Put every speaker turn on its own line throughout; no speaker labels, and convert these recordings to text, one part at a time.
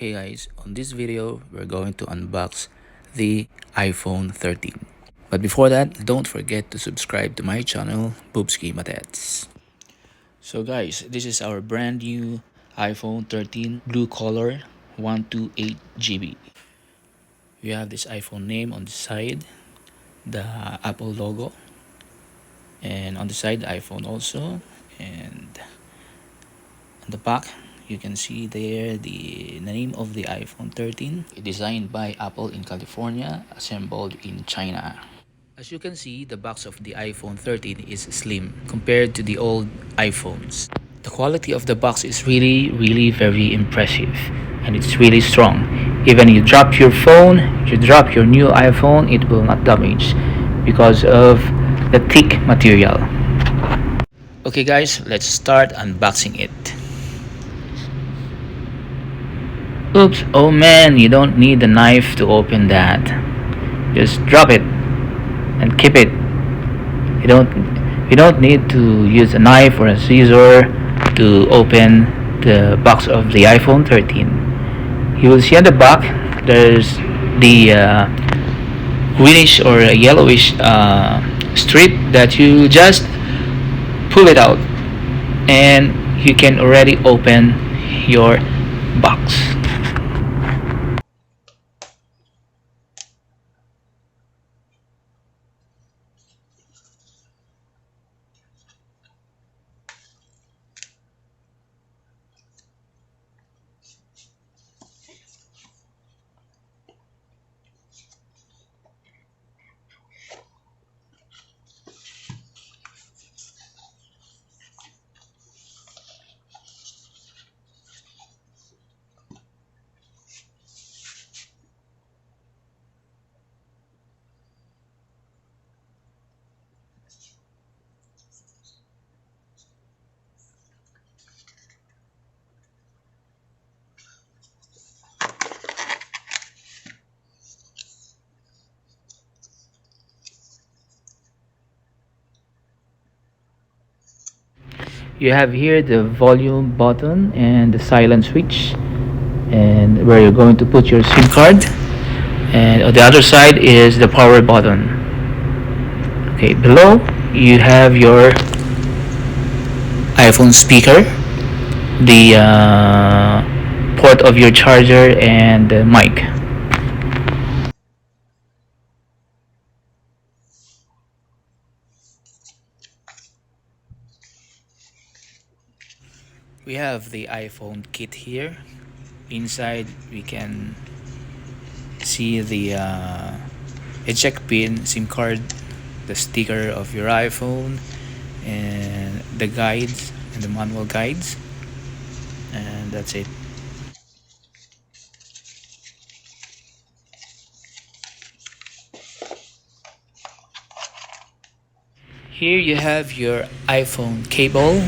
Hey guys, on this video we're going to unbox the iPhone 13. But before that, don't forget to subscribe to my channel, Boobski Matets. So guys, this is our brand new iPhone 13 blue color 128 GB. We have this iPhone name on the side, the Apple logo, and on the side the iPhone also, and on the back you can see there the name of the iPhone 13, designed by Apple in California, assembled in China. As you can see, the box of the iPhone 13 is slim compared to the old iPhones. The quality of the box is really very impressive, and it's really strong. Even you drop your phone, you drop your new iPhone, it will not damage because of the thick material. Okay guys, let's start unboxing it. Oops, oh man, you don't need a knife to open that. Just drop it and keep it. You don't need to use a knife or a scissor to open the box of the iPhone 13. You will see at the back there's the greenish or yellowish strip that you just pull it out and you can already open your box. You have here the volume button and the silent switch, and where you're going to put your SIM card, and on the other side is the power button. Okay, below you have your iPhone speaker, the port of your charger, and the mic. We have the iPhone kit here. Inside we can see the eject pin, SIM card, the sticker of your iPhone, and the guides and the manual guides, and that's it. Here you have your iPhone cable,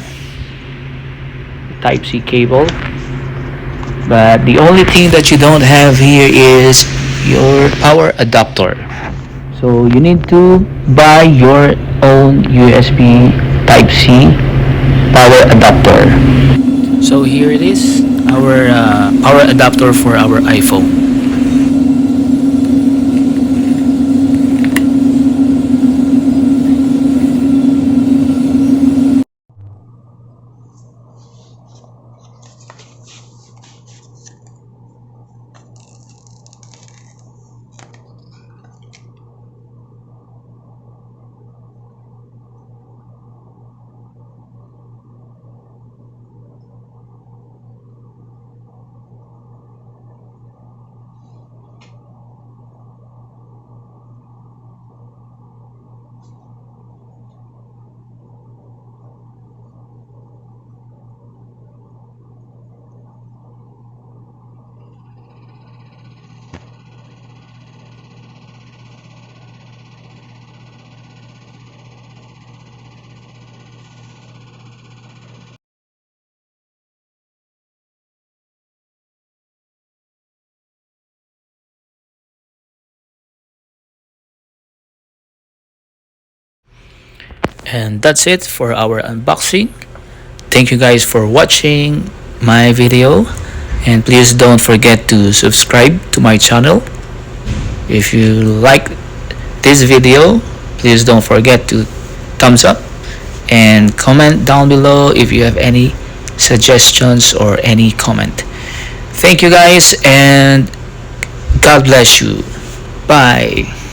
Type-C cable, but the only thing that you don't have here is your power adapter. So you need to buy your own USB Type-C power adapter. So here it is, our power adapter for our iPhone. And that's it for our unboxing. Thank you guys for watching my video, And please don't forget to subscribe to my channel. If you like this video, please don't forget to thumbs up and comment down below if you have any suggestions or any comment. Thank you guys, and God bless you. Bye.